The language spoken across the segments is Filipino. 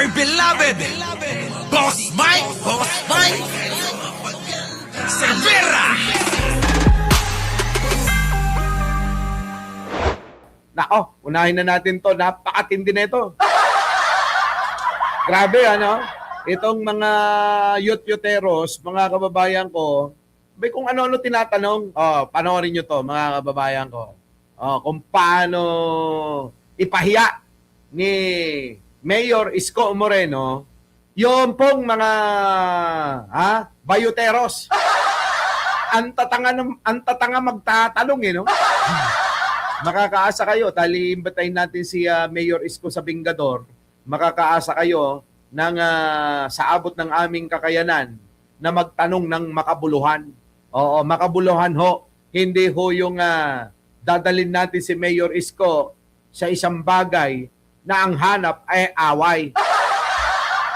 dear beloved, Boss Mike Cervera. Nako, unahin na natin to. Napakatindi na ito. Grabe, ano? Itong mga youth-youtheros, mga kababayan ko, may kung ano-ano tinatanong. Panoorin nyo to, mga kababayan ko. Kung paano ipahiya ni Mayor Isko Moreno yung pong mga bayuteros. Ang tatanga magtatanong, no? Makakaasa kayo, imbitahin natin si Mayor Isko sa Bingador. Makakaasa kayo ng sa abot ng aming kakayanan na magtanong ng makabuluhan. Oo, makabuluhan ho. Hindi ho yung dadalin natin si Mayor Isko sa isang bagay na ang hanap ay away.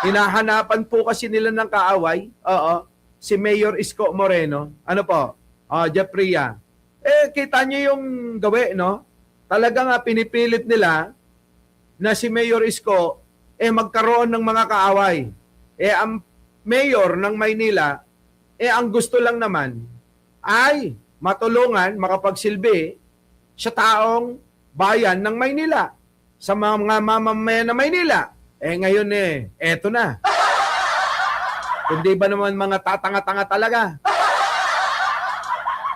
Hinahanapan po kasi nila ng kaaway. Oo, si Mayor Isko Moreno. Ano po? Jeffrey. Kita niyo yung gawi, no? Talagang pinipilit nila na si Mayor Isko magkaroon ng mga kaaway. Ang mayor ng Maynila, ang gusto lang naman ay matulungan, makapagsilbi sa taong bayan ng Maynila, sa mga mamamayan ng Maynila. Ngayon eto na. Kundi ba naman mga tatanga-tanga talaga?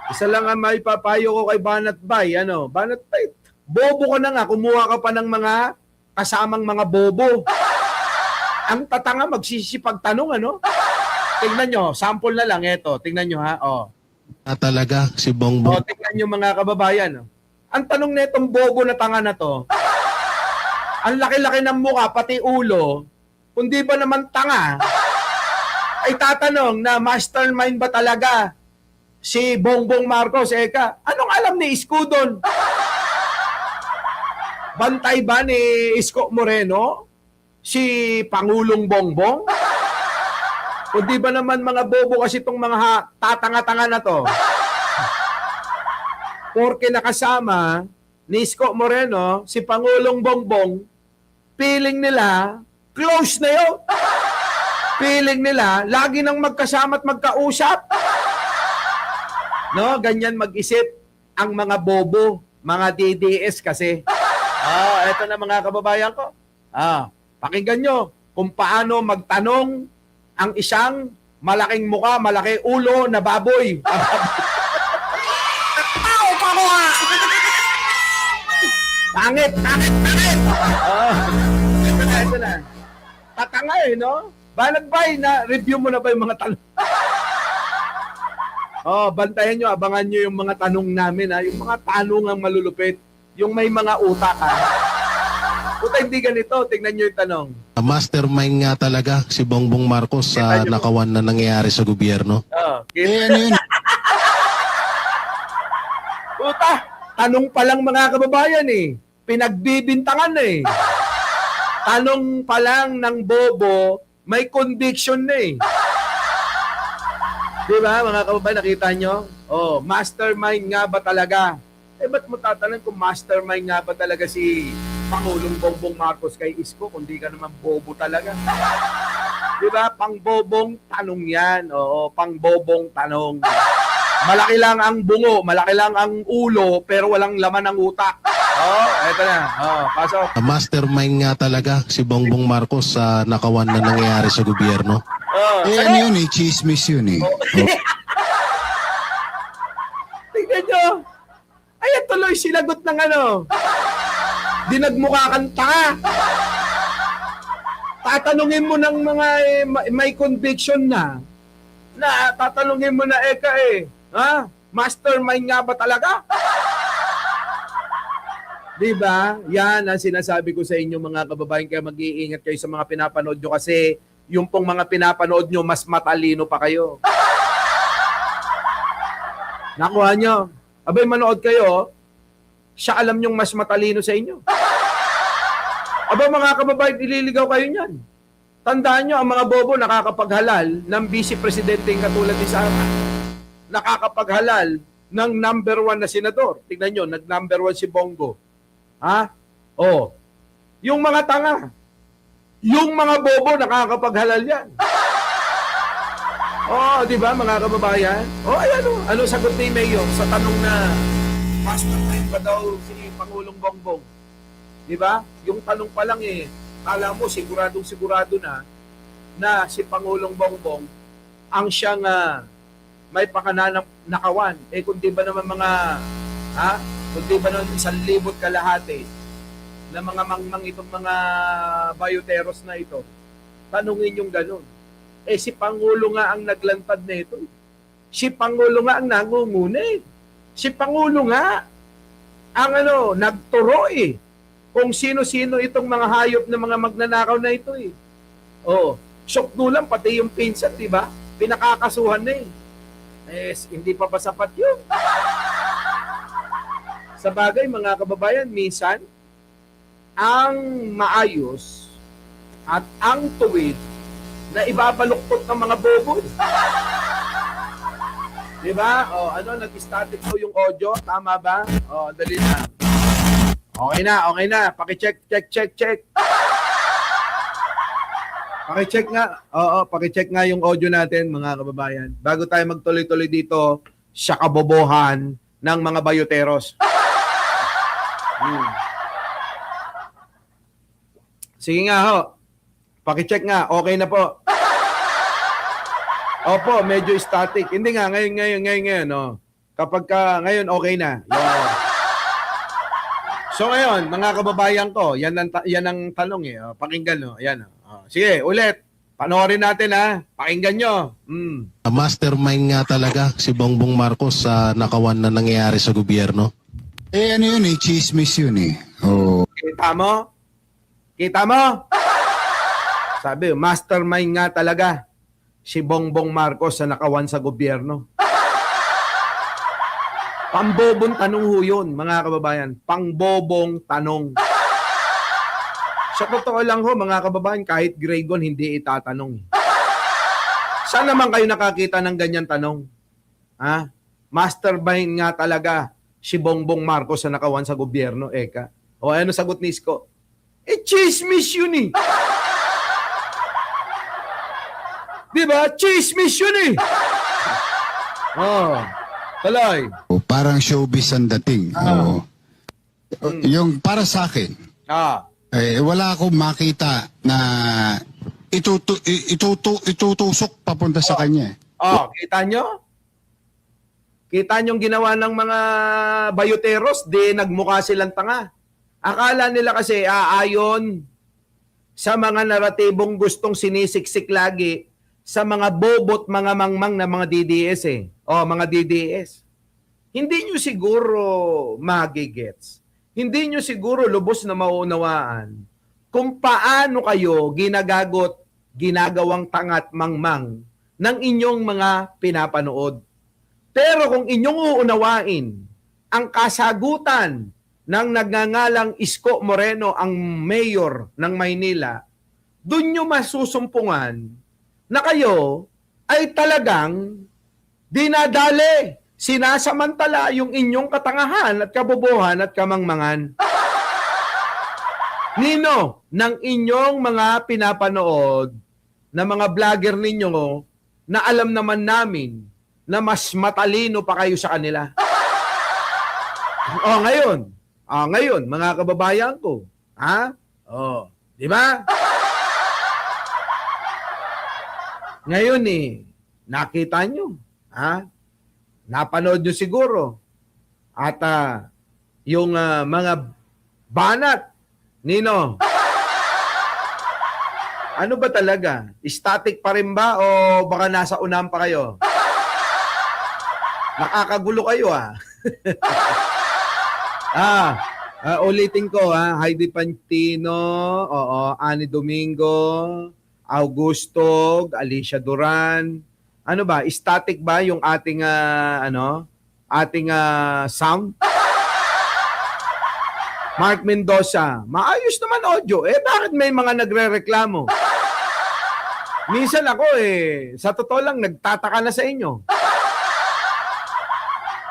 Isa lang ang may papayo ko kay Banat Bay. Banat Bay, bobo ka na nga, kumuha ka pa ng mga kasamang mga bobo. Ang tatanga magsisipagtanong, Tingnan nyo, sample na lang, eto. Tingnan nyo, ha? Talaga, si Bongbong. Tingnan nyo mga kababayan. Ang tanong netong bobo na tanga na to, ang laki-laki ng mukha, pati ulo, kung di ba naman tanga, ay tatanong na mastermind ba talaga si Bongbong Marcos, anong alam ni Isko doon? Bantay ba ni Isko Moreno si Pangulong Bongbong? O di ba naman mga bobo kasi itong mga tatanga-tanga na to? Porke nakasama ni Isko Moreno si Pangulong Bongbong, feeling nila close na yun. Feeling nila lagi nang magkasama at magkausap. No, ganyan mag-isip ang mga bobo, mga DDS kasi. Eto na mga kababayan ko. Pakinggan nyo kung paano magtanong ang isang malaking muka, malaki ulo na baboy. Pangit! Ito na. Tatanga no? Banat Bay, na-review mo na ba yung mga tanong? Bantayan nyo, abangan nyo yung mga tanong namin, yung mga tanong ang malulupit, yung may mga utak, Puta, hindi ganito. Tingnan nyo yung tanong. Mastermind nga talaga si Bongbong Marcos sa nakawan na nangyayari sa gobyerno. Ano yun? Puta, tanong pa lang mga kababayan Pinagbibintangan Tanong pa lang ng bobo, may conviction na Di ba mga kababayan, nakita nyo? Mastermind nga ba talaga? Ba't mo tatanong kung mastermind nga ba talaga si Pangulong Bongbong Marcos kay Isko, kundi ka naman bobo talaga. Di ba? Pangbobong tanong yan. Pangbobong tanong. Malaki lang ang bungo, malaki lang ang ulo, pero walang laman ng utak. Eto na. Pasok. Mastermind nga talaga si Bongbong Marcos sa nakawan na nangyayari sa gobyerno. Ano yun chismis yun Tignan nyo. Ayan tuloy sinagot ng dinagmukha kang tanga. Tatanungin mo ng mga may conviction na tatanungin mo na mastermind nga ba talaga? Diba? Yan ang sinasabi ko sa inyo mga kababayan, kaya mag-iingat kayo sa mga pinapanood nyo kasi yung pong mga pinapanood nyo mas matalino pa kayo. Nakuha nyo? Abay, manood kayo, siya alam nyong mas matalino sa inyo. Aba mga kababayan, ililigaw kayo niyan. Tandaan nyo, ang mga bobo nakakapaghalal ng vice presidente katulad ni Sara. Nakakapaghalal ng number 1 na senador. Tignan nyo, nag-number 1 si Bongo. Yung mga tanga, Yung mga bobo nakakapaghalal yan. Oo, di ba mga kababayan? O ayan o, ano sagot ni Mayor sa tanong na mastermind ba daw si Pangulong Bongbong? Di ba? Yung tanong pa lang kala mo siguradong sigurado na si Pangulong Bongbong ang siyang may pakananang nakawan. Kung di ba naman kung di ba naman 1,000 kalahati na mga mangmang itong mga bioteros na ito, tanungin yung ganun. Si Pangulo nga ang naglantad na ito. Si Pangulo nga ang nangunguna. Si Pangulo nga ang nagturo kung sino-sino itong mga hayop na mga magnanakaw na ito syokno lang pati yung pinsan, di ba? Pinakakasuhan na hindi pa ba sapat yun? Sa bagay, mga kababayan, minsan, ang maayos at ang tuwid na ibabaluktot ng mga bobo. Di ba? Nag-static po yung audio. Tama ba? Dali na. Okay na. Paki-check. Paki-check nga. Paki-check nga yung audio natin, mga kababayan. Bago tayo magtuloy-tuloy dito sa kabobohan ng mga bayoteros. Sige nga ho. Paki-check nga. Okay na po. Opo, medyo static. Hindi nga, ngayon. Ngayon, okay na. So ngayon, mga kababayan ko, yan ang tanong pakinggan Ayan. Sige, ulit. Panoorin natin Pakinggan nyo. Mastermind nga talaga si Bongbong Marcos sa nakawan na nangyayari sa gobyerno. Ano yun chismis yun Oh. Kita mo? Sabi, mastermind nga talaga si Bongbong Marcos sa nakawan sa gobyerno. Pambobong tanong ho yun, mga kababayan. Pangbobong tanong. Sa totoo lang ho, mga kababayan, kahit grade 1, hindi itatanong. Saan naman kayo nakakita ng ganyan tanong? Mastermind nga talaga si Bongbong Marcos sa nakawan sa gobyerno, Eka. O ano sagot ni Isko? Chismis yun Diba? Chismis yun Tuloy. Parang showbiz ang dating. Yung para sa akin, wala akong makita na itutusok papunta sa kanya. Kita nyo? Kita nyo ginawa ng mga bayoteros, nagmukha silang tanga. Akala nila kasi aayon sa mga naratibong gustong sinisiksik lagi sa mga bobot, mga mangmang na mga DDS mga DDS. Hindi nyo siguro magigets. Hindi nyo siguro lubos na mauunawaan kung paano kayo ginagawang tangat mangmang ng inyong mga pinapanood. Pero kung inyong uunawain ang kasagutan ng nagngangalang Isko Moreno, ang mayor ng Maynila, doon nyo masusumpungan na kayo ay talagang dinadali, sinasamantala yung inyong katangahan at kabobohan at kamangmangan. Nino, ng inyong mga pinapanood na mga vlogger ninyo na alam naman namin na mas matalino pa kayo sa kanila. Ngayon, mga kababayan ko. Di ba? Ngayon nakita nyo. Napanood nyo siguro. At yung mga banat, Nino, ano ba talaga? Static pa rin ba o baka nasa unahan pa kayo? Nakakagulo kayo ulitin ko Heidi Pantino, Ani Domingo, Augusto, Alicia Duran. Ano ba? Static ba yung ating sound? Mark Mendoza, maayos naman audio. Bakit may mga nagrereklamo? Minsan ako sa totoo lang nagtataka na sa inyo.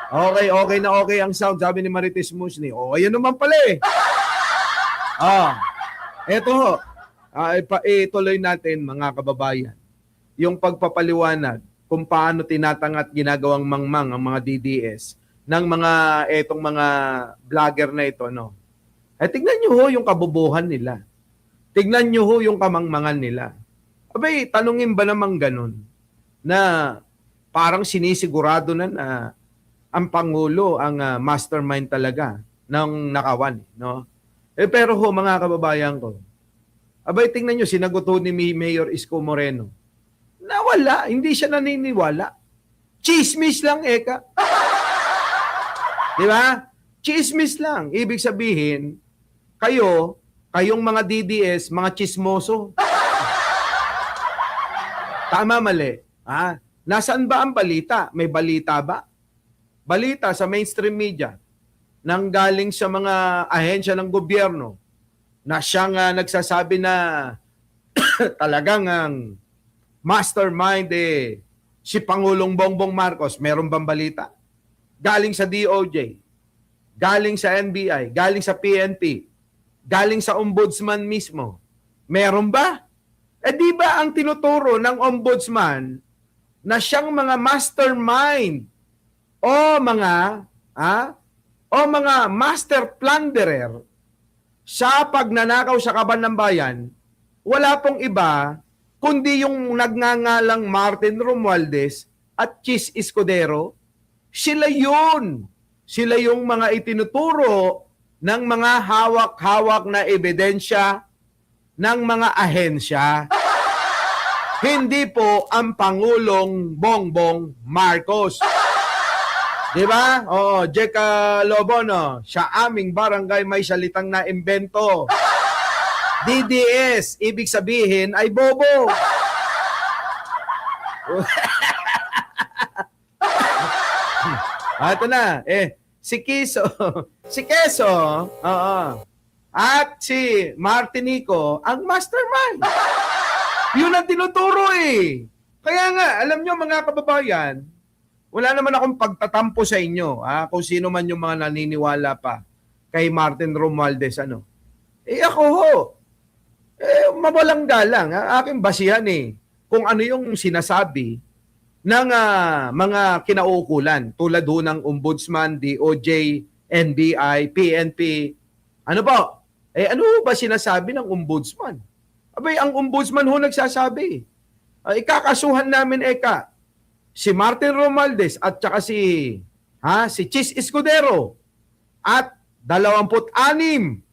Okay na okay ang sound, sabi ni Marites Musni. Ayun naman pala Eto ho. ituloy natin mga kababayan yung pagpapaliwanag kung paano tinatangat ginagawang mangmang ang mga DDS ng etong mga vlogger na ito, no? Tignan nyo ho yung kabubuhan nila. Tignan nyo ho yung kamangmangan nila. Abay, tanungin ba namang ganun na parang sinisigurado na ang Pangulo ang mastermind talaga ng nakawan, no? Pero ho, mga kababayan ko, abay, tingnan nyo, sinagot ho ni Mayor Isko Moreno. Nawala, hindi siya naniniwala. Chismis lang, Eka. Di ba? Chismis lang. Ibig sabihin, kayong mga DDS, mga chismoso. Tama, mali. Nasaan ba ang balita? May balita ba? Balita sa mainstream media nang galing sa mga ahensya ng gobyerno na siyang nagsasabi na talagang ang mastermind si Pangulong Bongbong Marcos. Meron bang balita? Galing sa DOJ, galing sa NBI, galing sa PNP, galing sa ombudsman mismo. Meron ba? Di ba ang tinuturo ng ombudsman na siyang mga mastermind o mga master plunderer sa pagnanakaw sa kaban ng bayan, wala pong iba kundi yung nagngangalang Martin Romualdez at Chis Escudero. Sila yun. Sila yung mga itinuturo ng mga hawak-hawak na ebidensya ng mga ahensya. Hindi po ang Pangulong Bongbong Marcos. Di ba? Jeka Lobono, sa aming barangay may salitang na imbento. DDS, ibig sabihin ay bobo. Ito na, si Quezzo, at si Martinico, ang mastermind. Yun ang tinuturo Kaya nga, alam nyo mga kababayan, wala naman akong pagtatampo sa inyo, kung sino man yung mga naniniwala pa kay Martin Romualdez, ako ho, mawalang galang, aking basihan kung ano yung sinasabi ng mga kinauukulan tulad ho ng Ombudsman, DOJ, NBI, PNP. Ano po? Ano ba sinasabi ng Ombudsman? Abay, ang Ombudsman ho nagsasabi. Ikakasuhan namin si Martin Romualdez at saka si Chis Escudero at 26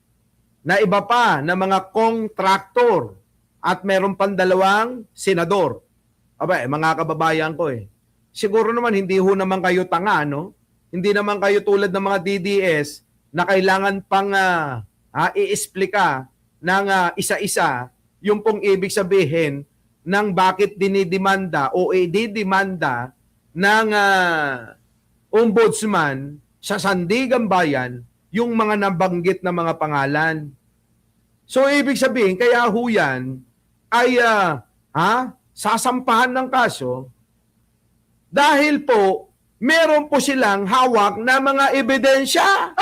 na iba pa na mga kontraktor at meron pang 2 senador. Aba, mga kababayan ko siguro naman hindi ho naman kayo tanga, no? Hindi naman kayo tulad ng mga DDS na kailangan pang i-explika ng isa-isa yung pong ibig sabihin ng bakit dinidemanda o ididemanda ng ombudsman sa Sandigan Bayan yung mga nabanggit na mga pangalan. So, ibig sabihin, kaya ho yan ay sasampahan ng kaso dahil po meron po silang hawak na mga ebidensya.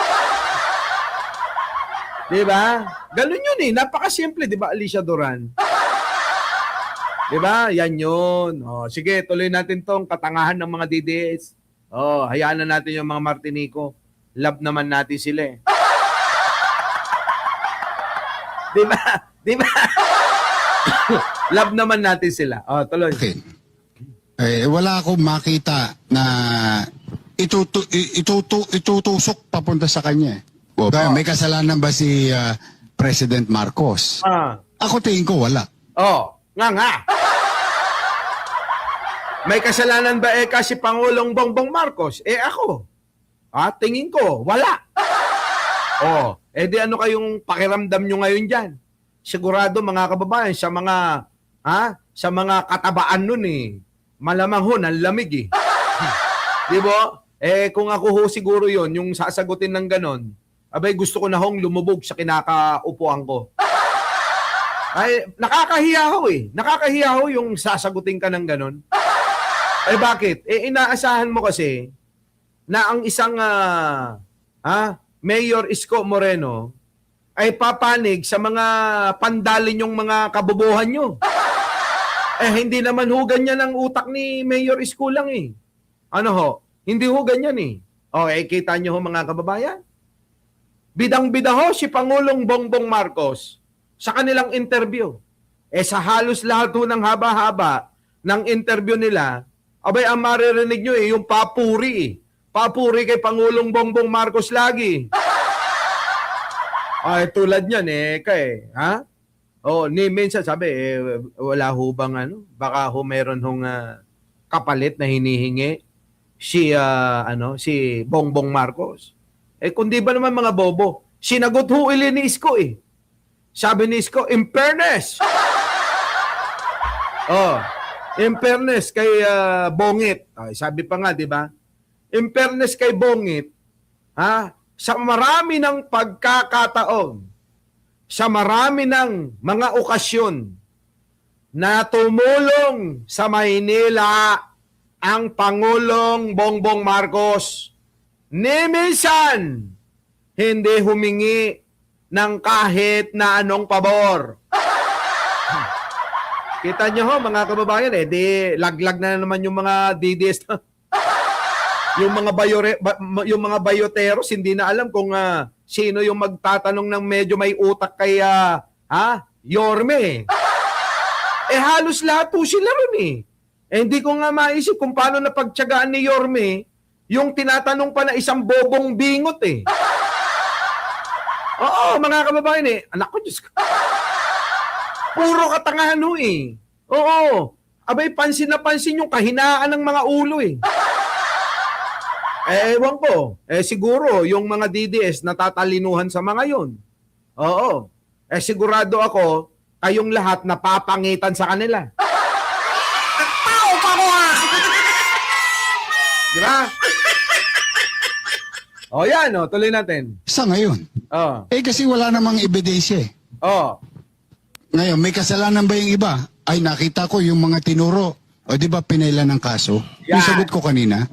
Diba? Ganun yun Napakasimple, diba, Alicia Duran? Diba? Yan yun. Sige, tuloy natin tong katangahan ng mga DDS. Hayaan na natin yung mga Martinico. Love naman natin sila Diba? Diba? Love naman natin sila. Tuloy. Okay. Wala akong makita na itutusok papunta sa kanya. May kasalanan ba si President Marcos? Ako tingin ko wala. Nga. May kasalanan ba si Pangulong Bongbong Marcos? Ako. Tingin ko, wala. Di ano kayong pakiramdam nyo ngayon dyan? Sigurado mga kababayan, sa mga katabaan nun malamang ho, ng lamig Di ba? Kung ako ho siguro yon yung sasagutin ng ganon, abay gusto ko na hong lumubog sa kinakaupuan ko. Ay, nakakahiya ho Nakakahiya ho yung sasagutin ka ng ganon. Bakit? Inaasahan mo kasi na ang isang Mayor Isko Moreno ay papanig sa mga pandalin yung mga kabobohan nyo. Hindi naman ho ganyan ang utak ni Mayor Isko lang eh. Ano ho? Hindi ho ganyan eh. Kita nyo ho mga kababayan? Bidang-bida ho si Pangulong Bongbong Marcos sa kanilang interview. Sa halos lahat ho ng haba-haba ng interview nila, abay ang maririnig nyo yung papuri eh. Papuri kay Pangulong Bongbong Marcos lagi. Tulad niyan ha? Minsan sabi, wala ho bang baka ho meron hong kapalit na hinihingi si Bongbong Marcos. Kundi ba naman mga bobo, sinagot ho ili ni Isko eh. Sabi ni Isko, in fairness. In fairness kay Bongit. Sabi pa nga, di ba? In fairness kay Bongit, sa marami ng pagkakataon, sa marami ng mga okasyon na tumulong sa Maynila ang Pangulong Bongbong Marcos, ni minsan hindi humingi ng kahit na anong pabor. Kita nyo ho mga kababayan di laglag na naman yung mga DDS yung mga bayoteros hindi na alam kung sino yung magtatanong ng medyo may utak kay Yorme. Halos lahat po sila ron eh. Hindi ko nga maisip kung paano napagtiyagaan ni Yorme yung tinatanong pa na isang bobong bingot eh. Oo, mga kababayan anak ko, Diyos ko. Puro katangahan ho eh. Oo. Abay, pansin na pansin yung kahinaan ng mga ulo eh. Ewan ko. Siguro, yung mga DDS natatalinuhan sa mga yun. Oo. Sigurado ako, kayong lahat napapangitan sa kanila. Tao pa ko ha! Di ba? Yan, tuloy natin. Sa ngayon. Kasi wala namang ebidensya eh. Ngayon, may kasalanan ba yung iba? Ay, nakita ko yung mga tinuro. O di ba pinailan ng kaso? Yeah. Yung sagot ko kanina.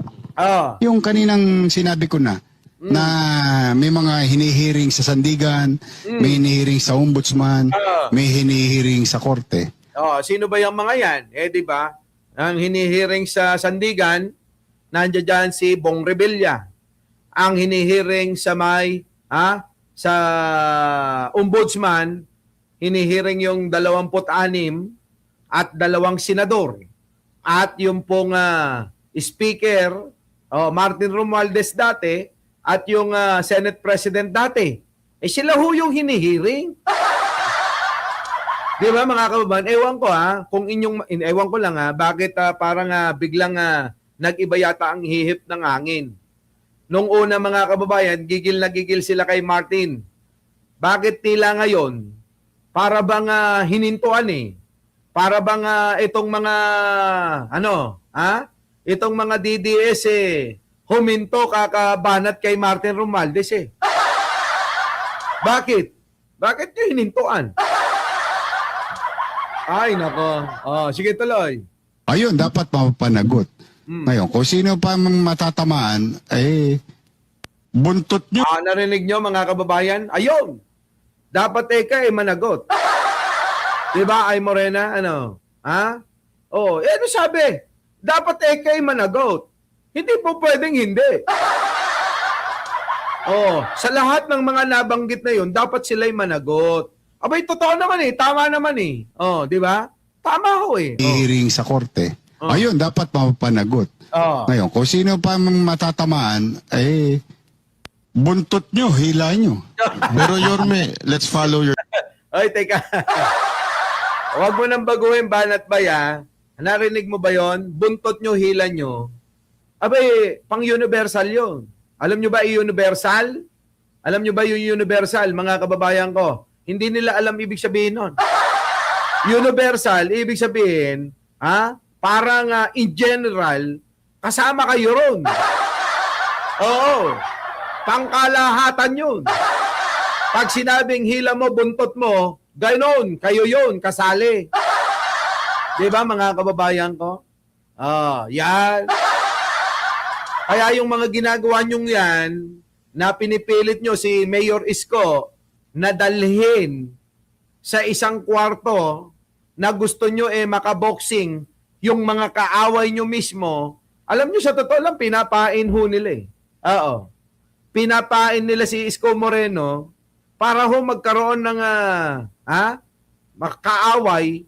Yung kaninang sinabi ko na may mga hinihiring sa sandigan, may hinihiring sa ombudsman, may hinihiring sa korte. Sino ba yung mga yan? Di ba? Ang hinihiring sa sandigan, nandiyan dyan si Bong Revilla. Ang hinihiring sa sa ombudsman, hinihiring yung 26 at 2 senador. At yung pong speaker, Martin Romualdez dati, at yung Senate President dati. Sila ho yung hinihiring. Di ba mga kababayan? Ewan ko kung ewan ko lang bakit parang biglang nag-iba yata ang hihip ng hangin. Nung una mga kababayan, gigil na gigil sila kay Martin. Bakit tila ngayon? Para bang hinintuan eh. Para bang itong mga itong mga DDS huminto kakabanat kay Martin Romualdez eh. Bakit? Bakit nyo hinintuan? Ay, nako. Sige tuloy. Ayun, dapat mapapanagot. Ngayon, kung sino pa matatamaan, buntot nyo. Narinig nyo mga kababayan? Ayun! Dapat managot. Diba, Ay Morena? Ano sabi? Dapat managot. Hindi po pwedeng hindi. Sa lahat ng mga nabanggit na yun, dapat sila'y managot. Abay, totoo naman tama naman di ba? Tama ho Hearing sa korte. Ayun, dapat mapapanagot. Ngayon, kung sino pa matatamaan, buntot nyo, hila nyo. Pero Yorme, let's follow your... Ay, teka. Huwag mo nang baguhin, banat baya. Narinig mo ba yon? Buntot nyo, hila nyo. Abay, pang-universal yun. Alam nyo ba i-universal? Alam nyo ba yung universal, mga kababayan ko? Hindi nila alam ibig sabihin nun. Universal, ibig sabihin, parang in general, kasama kayo ron. Oo. Pangkalahatan yun. Pag sinabing hila mo, buntot mo, ganoon, kayo yun, kasali. Diba mga kababayan ko? Yan. Kaya yung mga ginagawa nyong yan, na pinipilit nyo si Mayor Isko, na dalhin sa isang kwarto na gusto nyo makaboxing yung mga kaaway nyo mismo, alam nyo sa totoo lang, pinapain ho nila eh. Oo. Pinapain nila si Isko Moreno para ho magkaroon ng kaaway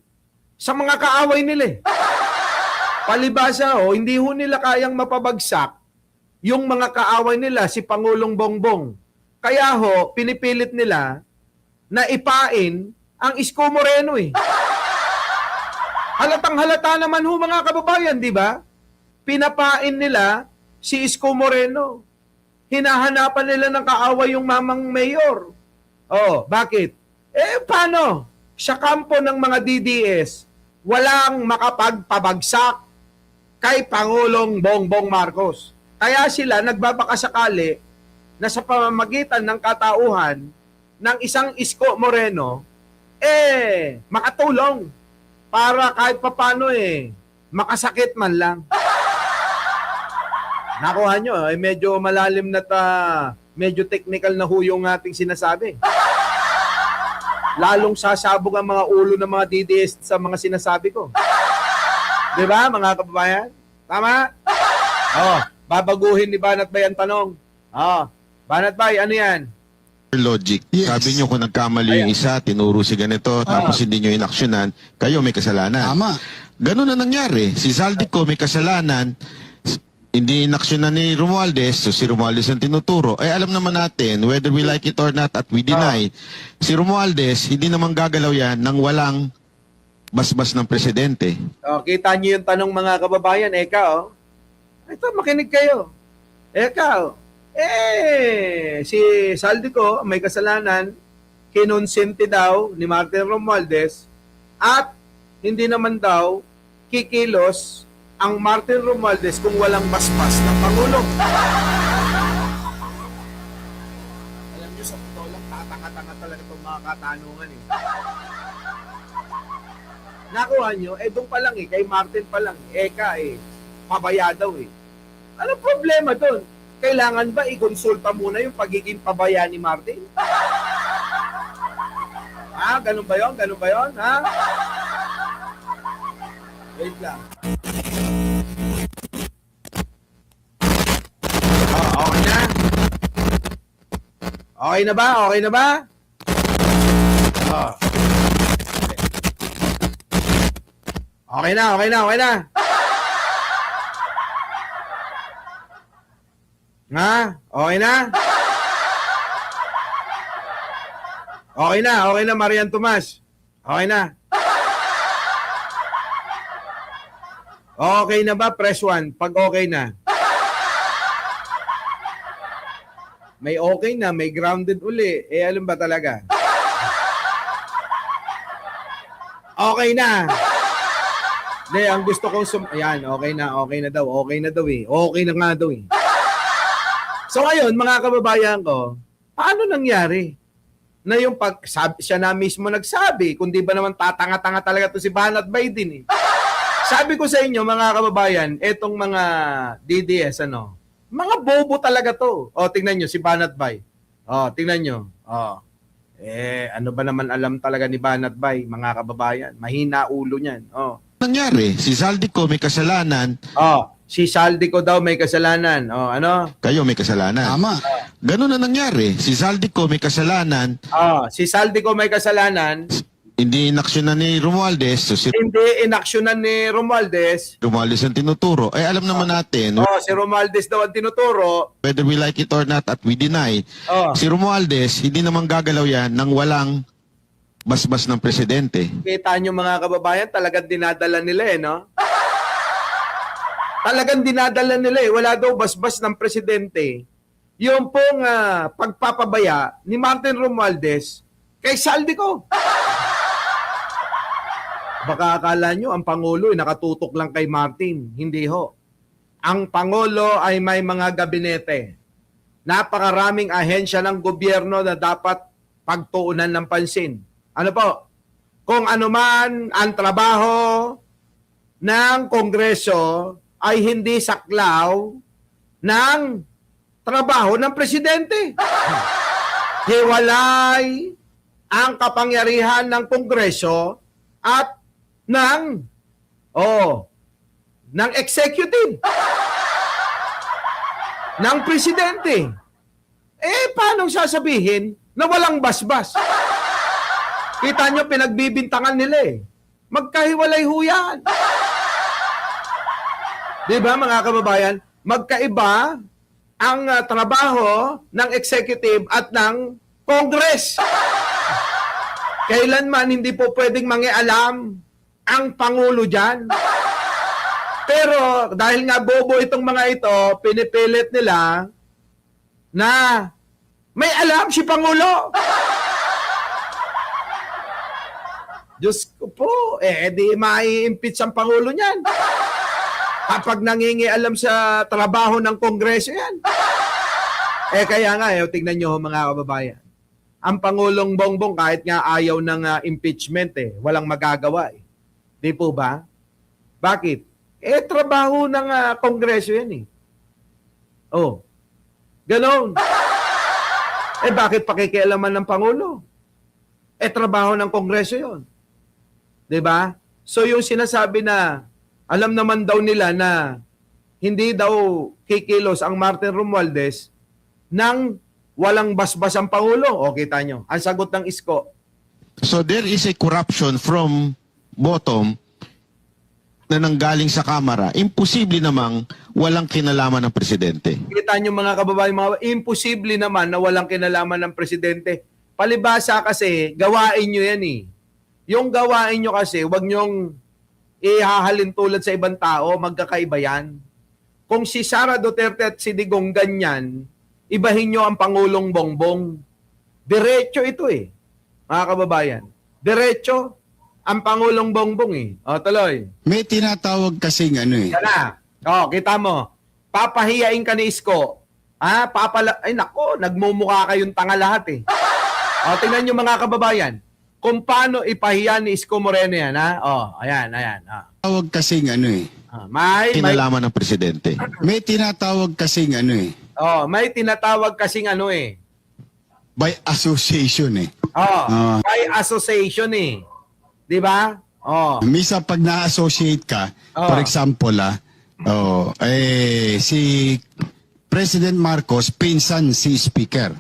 sa mga kaaway nila eh. Palibasa ho, hindi ho nila kayang mapabagsak yung mga kaaway nila, si Pangulong Bongbong. Kaya ho, pinipilit nila na ipain ang Isko Moreno eh. Halatang halata naman ho mga kababayan, di ba? Pinapain nila si Isko Moreno. Hinahanapan nila ng kaaway yung mamang mayor. Oh, bakit? Paano? Sa kampo ng mga DDS, walang makapagpabagsak kay Pangulong Bongbong Marcos. Kaya sila nagbabakasakali na sa pamamagitan ng katauhan ng isang Isko Moreno, makatulong para kahit papano makasakit man lang. Nakuha nyo, medyo malalim na medyo technical na ho yung ating sinasabi. Lalong sasabog ang mga ulo ng mga DDS sa mga sinasabi ko. Di ba, mga kababayan? Tama? Babaguhin ni Banat Bay ang tanong. Banat Bay, ano yan? Logic. Yes. Sabi nyo kung nagkamali yung isa, tinuro si ganito, tapos hindi nyo inaksyonan, kayo may kasalanan. Tama. Ganun na nangyari. Si Zaldico may kasalanan, hindi inaksyonan ni Romualdez, so si Romualdez ang tinuturo. Alam naman natin, whether we like it or not at we deny, si Romualdez, hindi naman gagalaw yan nang walang basbas ng presidente. Kita nyo yung tanong mga kababayan, Eka, ito, makinig kayo. Eka, si Zaldico may kasalanan, kinonsente daw ni Martin Romualdez, at hindi naman daw kikilos ang Martin Romualdez kung walang basbas ng Pangulo. Alam nyo, sa totoo lang, tatanga-tanga talaga itong mga katanungan eh. Nakuha nyo, doon pa lang kay Martin pa lang, Eka pabaya daw Anong problema doon? Kailangan ba i-consulta muna yung pagiging pabaya ni Martin? Ganun ba yun? Ganun ba yun? Wait lang. Okay na? Okay na ba? Okay na ba? Okay na, okay na, okay na. Okay na? Okay na, Marian Tomas. Okay na. Okay na ba? Press 1. Pag okay na. May okay na, may grounded uli. Alam ba talaga? Okay na. Hindi, ang gusto kong ayan, okay na daw. Okay na daw Okay na nga daw So ngayon, mga kababayan ko, paano nangyari na yung siya na mismo nagsabi, kundi ba naman tatanga-tanga talaga to si Banat Bay din Sabi ko sa inyo, mga kababayan, etong mga DDS, mga bobo talaga to. Tingnan nyo, si Banat Bay. Tingnan nyo. Ano ba naman alam talaga ni Banat Bay, mga kababayan? Mahina ulo niyan. Nangyari, si Zaldico may kasalanan, si Zaldico daw may kasalanan. Ano? kayo may kasalanan. Tama. Ganun na nangyari. Si Zaldico may kasalanan, Si Zaldico may kasalanan. hindi inaksyonan ni Romualdez, so si Hindi inaksyonan ni Romualdez. Romualdez ang tinuturo. Alam naman natin, Si Romualdez daw ang tinuturo. whether we like it or not at we deny, si Romualdez, hindi naman gagalaw yan nang walang basbas ng presidente. Kita nyo mga kababayan, talagang dinadala nila no? Talagang dinadala nila Wala daw basbas ng presidente. Yung pong pagpapabaya ni Martin Romualdez kay Zaldico. Baka akala nyo ang Pangulo nakatutok lang kay Martin. Hindi ho. Ang Pangulo ay may mga gabinete. Napakaraming ahensya ng gobyerno na dapat pagtuunan ng pansin. Ano po? Kung ano man ang trabaho ng Kongreso ay hindi saklaw ng trabaho ng presidente. hiwalay ang kapangyarihan ng Kongreso at ng executive, ng presidente. Paano sasabihin na walang basbas? Kita nyo, pinagbibintangan nila Magkahiwalay ho yan. Di ba, mga kababayan? Magkaiba ang trabaho ng executive at ng Congress. Kailanman hindi po pwedeng mangialam ang Pangulo dyan. Pero dahil nga bobo itong mga ito, pinipilit nila na may alam si Pangulo. Diyos ko po, di mai-impeach ang Pangulo niyan. Kapag nangingialam sa trabaho ng Kongreso yan. Kaya nga, tingnan nyo mga kababayan. Ang Pangulong Bongbong kahit nga ayaw ng impeachment walang magagawa Di po ba? Bakit? Trabaho ng Kongreso yan Ganon. Bakit pakikialaman ng Pangulo? Trabaho ng Kongreso yon. Di ba? So yung sinasabi na alam naman daw nila na hindi daw kikilos ang Martin Romualdez nang walang basbas ang Pangulo. O, kita nyo. Ang sagot ng isko. So there is a corruption from bottom na nanggaling sa Kamara. Imposible namang walang kinalaman ng Presidente. Kita nyo mga kababayan, imposible naman na walang kinalaman ng Presidente. Palibasa kasi, gawain nyo yan Yung gawain nyo kasi, wag nyong ihahalin tulad sa ibang tao, magkakaiba yan. Kung si Sara Duterte at si Digong ganyan, ibahin nyo ang Pangulong Bongbong. Diretso ito mga kababayan. Diretso ang Pangulong Bongbong tuloy. May tinatawag kasing Kana. Kita mo. Papahiyain ka ni Isko. Ay nako, nagmumukha kayong tanga lahat tingnan nyo mga kababayan. Kung paano ipahiya ni Isko Moreno yan, ayan. Tawag kasing May Kinalaman ng Presidente. may tinatawag kasing may tinatawag kasing by association by association Di ba? Misa pag na-associate ka, for example si President Marcos, pinsan si Speaker.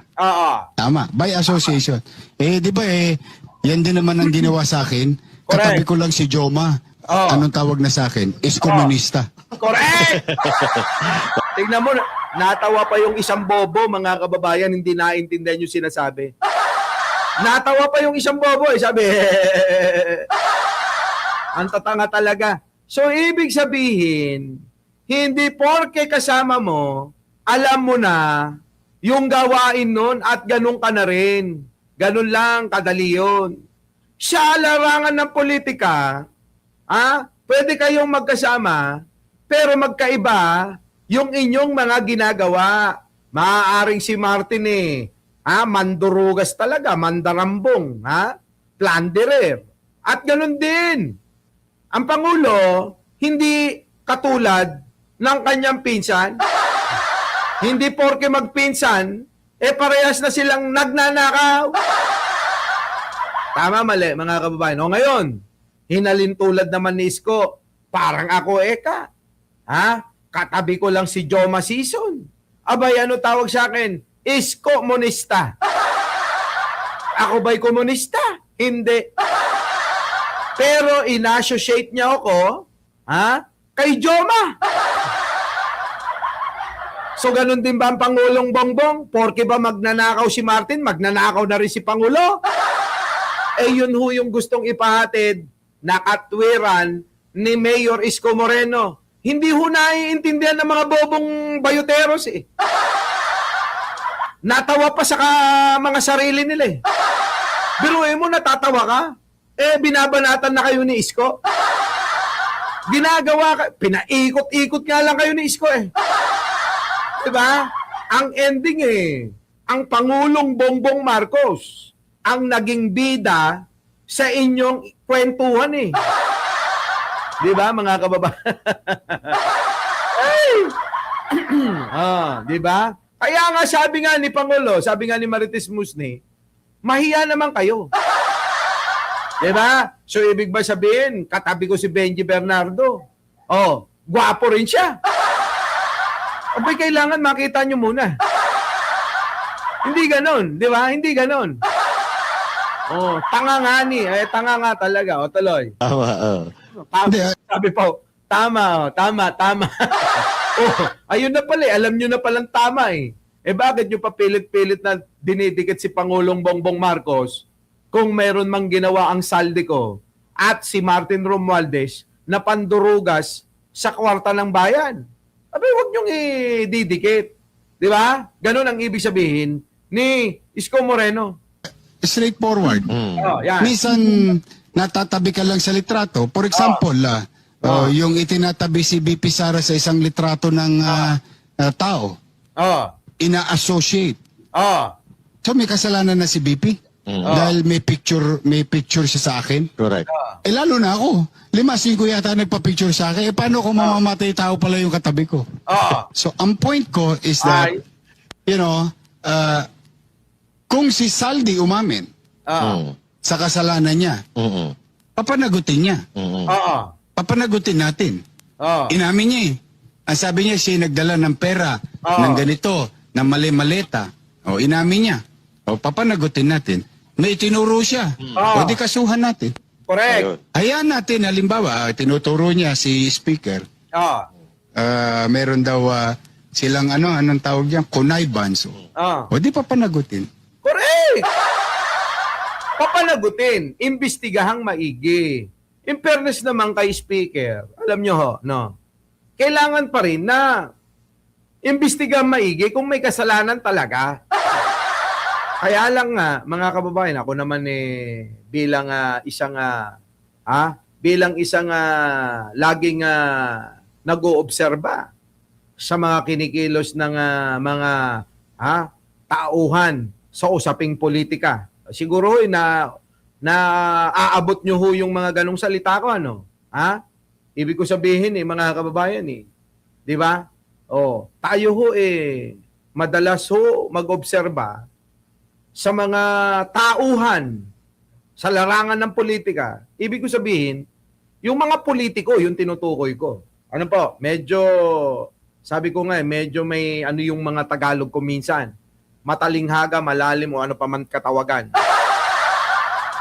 Tama, by association. Di ba yan din naman ang ginawa sa akin. Katabi ko lang si Joma. Anong tawag na sa akin? Is komunista. Correct! Tingnan mo, natawa pa yung isang bobo, mga kababayan, hindi naintindihan yung sinasabi. Natawa pa yung isang bobo, sabi, ang tatanga talaga. So, ibig sabihin, hindi porke kasama mo, alam mo na yung gawain nun at ganun ka na rin. Ganun lang, kadali yun. Sa larangan ng politika, pwede kayong magkasama, pero magkaiba yung inyong mga ginagawa. Maaaring si Martin mandurugas talaga, mandarambong, plunderer. At ganun din. Ang Pangulo, hindi katulad ng kanyang pinsan. Hindi porke magpinsan, parehas na silang nagnanakaw. Tama, mali, mga kababayan. Ngayon, hinalintulad naman ni Isko, parang ako katabi ko lang si Joma Sison. Abay, ano tawag sa akin? Isko monista. Ako ba'y komunista? Hindi. Pero in-associate niya ako, kay Joma. So, ganun din ba ang Pangulong Bongbong? Porke ba magnanakaw si Martin, magnanakaw na rin si Pangulo? Yun ho yung gustong ipahatid na katwiran ni Mayor Isko Moreno. Hindi ho naiintindihan ng mga bobong bayoteros Natawa pa sa mga sarili nila Biruin mo, natatawa ka? Binabanatan na kayo ni Isko? Ginagawa ka, pinaikot-ikot nga lang kayo ni Isko Diba? Ang ending ang Pangulong Bongbong Marcos ang naging bida sa inyong kwentuhan Diba, mga kababayan? Diba? Kaya nga sabi nga ni Pangulo, sabi nga ni Marites Musni, mahiya naman kayo. Diba? So ibig ba sabihin, katabi ko si Benji Bernardo. Oh, gwapo rin siya. Abay, kailangan makita nyo muna. Hindi ganon, di ba? Hindi ganon. Oh, tanga nga ni. Tanga nga talaga. O, tuloy. Tama, Sabi pa, tama. Oh, ayun na pala. Alam nyo na palang tama eh. Bakit nyo pa pilit-pilit na dinidikit si Pangulong Bongbong Marcos kung meron mang ginawa ang Saldico at si Martin Romualdez na pandurugas sa kwarta ng bayan? Abay, huwag nyong ididikit. Di ba? Ganun ang ibig sabihin ni Isko Moreno. Straightforward. Oh, yan. Minsan, natatabi ka lang sa litrato. For example, yung itinatabi si BP Sara sa isang litrato ng tao, Oh. ina-associate. Oh. So may kasalanan na si BP dahil may picture siya sa akin. correct. Lalo na ako. 5-5 yata nagpa-picture sa akin. Paano kung mamamatay tao pala yung katabi ko? Oh. So ang point ko is that, kung si Saldi umamin Oh. sa kasalanan niya, papanagutin niya. Oh. Papanagutin natin. Oh. Inamin niya eh. Ang sabi niya, siya nagdala ng pera, ng ganito, ng mali-maleta. O, inamin niya. O, papanagutin natin. May tinuro siya. O, di kasuhan natin. Correct. Hayaan natin, halimbawa, tinuturo niya si Speaker. Oh. Meron daw silang anong tawag diyan, connivance. Oh. O, di papanagutin. Correct. Papanagutin, imbestigahang maigi. In fairness naman kay Speaker, alam nyo ho, no? Kailangan pa rin na imbestigahan maigi kung may kasalanan talaga. Kaya lang nga, mga kababayan, ako naman bilang isang laging nag-oobserba sa mga kinikilos ng mga tauhan sa usaping politika. Siguro na aabot nyo ho yung mga ganong salita ko, ano? Ibig ko sabihin mga kababayan, di ba? Tayo ho madalas ho mag-obserba sa mga tauhan sa larangan ng politika. Ibig ko sabihin, yung mga politiko, yung tinutukoy ko. Ano po? Medyo, sabi ko nga, medyo may yung mga Tagalog ko minsan. Matalinghaga, malalim o ano pa man katawagan.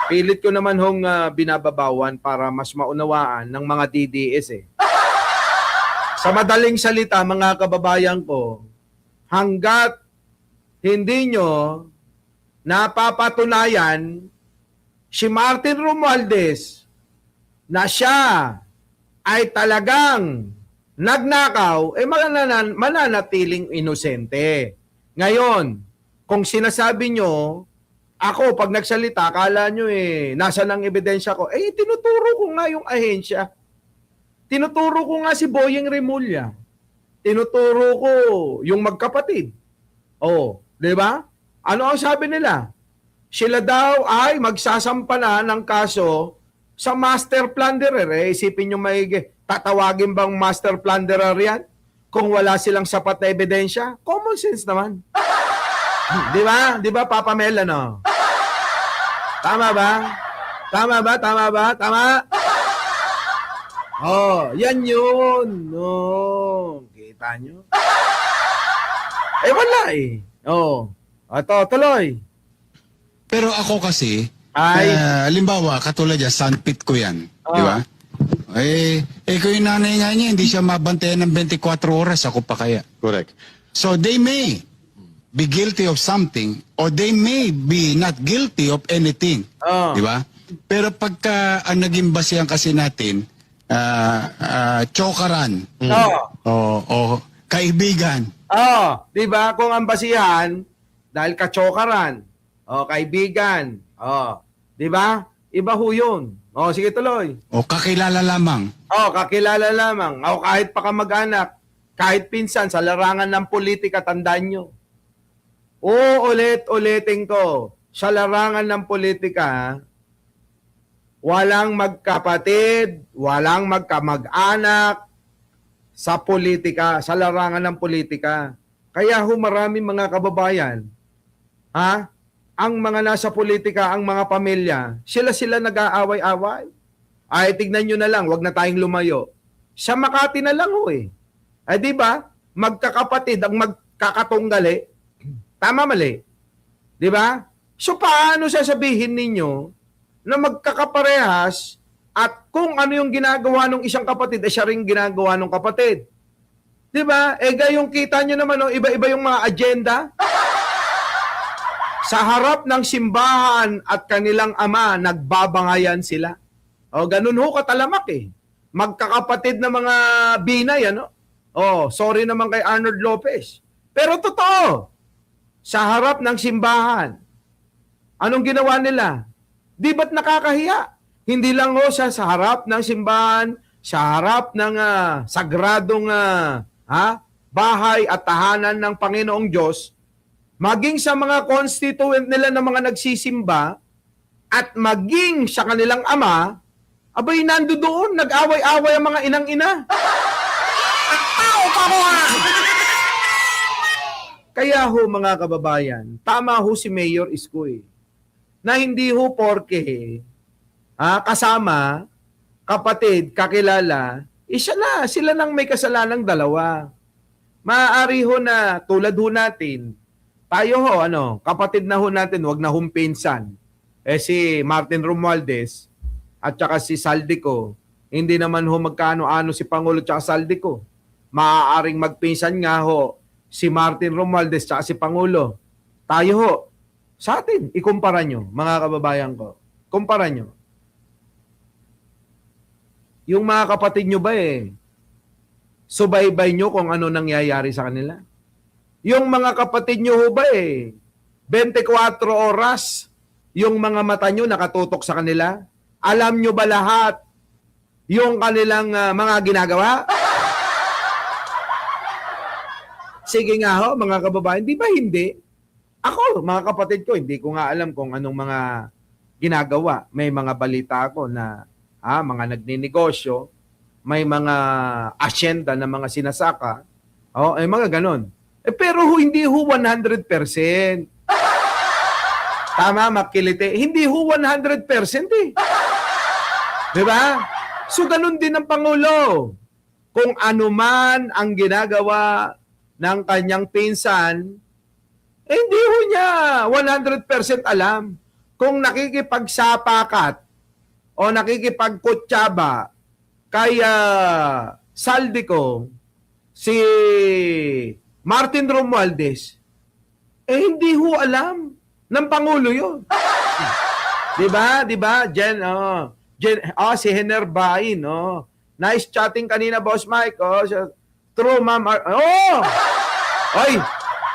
Pilit ko naman hong binababawan para mas maunawaan ng mga DDS Sa madaling salita, mga kababayan ko, hanggat hindi nyo napapatunayan si Martin Romualdez na siya ay talagang nagnakaw, mananatiling inosente. Ngayon, kung sinasabi nyo, ako, pag nagsalita, akala nyo nasa ng ebidensya ko, tinuturo ko nga yung ahensya. Tinuturo ko nga si Boyeng Remulla. Tinuturo ko yung magkapatid. Di ba? Ano ang sabi nila? Sila daw ay magsasampa na ng kaso sa master plunderer. Isipin nyo tatawagin bang master plunderer yan? Kung wala silang sapat na ebidensya? Common sense naman. Di ba? Di ba, Papa Mel, ano? Tama ba? Tama ba? Tama ba? Tama? Yan yun. Kita nyo? Wala Ito, tuloy. Pero ako kasi, Ay. halimbawa, katulad yan, sandpit ko yan. Di ba? Kung yung nanay nga niya, hindi siya mabantayan ng 24 oras, ako pa kaya. Correct. So they may be guilty of something or they may be not guilty of anything. Di ba? Pero pagka ang naging basehan kasi natin, chokaran o kaibigan. Di ba? Kung ang basihan, dahil kachokaran, kaibigan, di ba? Iba ho yun. Sige tuloy. O kakilala lamang. Kakilala lamang. Kahit pa kamag-anak, kahit pinsan, sa larangan ng politika, tandaan nyo. Ulit-ulitin ko, sa larangan ng politika, walang magkapatid, walang magkamag-anak sa politika, sa larangan ng politika. Kaya ho marami mga kababayan, ang mga nasa politika, ang mga pamilya, sila nag-aaway-away. Ay, tignan nyo na lang, wag na tayong lumayo. Sa Makati na lang ho eh. Ay, di ba? Magkakapatid ang magkakatunggali. Tama mali. Di ba? So, paano sasabihin ninyo na magkakaparehas at kung ano yung ginagawa ng isang kapatid, siya rin ginagawa ng kapatid? Di ba? Gayong kita nyo naman, iba-iba yung mga agenda. Sa harap ng simbahan at kanilang ama, nagbabangayan sila. Ganun ho katalamak eh. Magkakapatid na mga binay, ano? Sorry naman kay Arnold Lopez. Pero totoo, sa harap ng simbahan, anong ginawa nila? Di ba't nakakahiya? Hindi lang ho sa harap ng simbahan, sa harap ng sagradong bahay at tahanan ng Panginoong Diyos, maging sa mga constituent nila na mga nagsisimba, at maging sa kanilang ama, abay nando doon, nag-away-away ang mga inang-ina. Nagtao pareha. Kaya ho mga kababayan, tama ho si Mayor Isko na hindi ho porke kasama, kapatid, kakilala, sila nang may kasalanang dalawa. Maaari ho na tulad ho natin, tayo ho, kapatid na ho natin, wag na hong pinsan. Si Martin Romualdez at saka si Saldico, hindi naman ho magkaano-ano si Pangulo at saka Saldico. Maaaring magpinsan nga ho si Martin Romualdez at si Pangulo. Tayo ho, sa atin, ikumpara nyo, mga kababayan ko. Kumpara nyo. Yung mga kapatid nyo ba subaybay nyo kung ano nangyayari sa kanila? Yung mga kapatid nyo ho ba 24 oras, yung mga mata nyo nakatutok sa kanila? Alam nyo ba lahat yung kanilang mga ginagawa? Sige nga ho, mga kababayan, di ba hindi? Ako, mga kapatid ko, hindi ko nga alam kung anong mga ginagawa. May mga balita ako na mga nagninegosyo, may mga asyenda na mga sinasaka, mga ganon. Pero hindi ho 100%. Tama, makilite. Hindi ho 100% eh. Di ba? So, ganun din ang Pangulo. Kung ano man ang ginagawa ng kanyang pinsan, hindi ho niya 100% alam. Kung nakikipagsapakat o nakikipagkutsaba kay Saldico, si Martin Romualdez, hindi ho alam ng Pangulo yun. Diba? Si Henerbain, nice chatting kanina, Boss Mike. True, ma'am. Oy,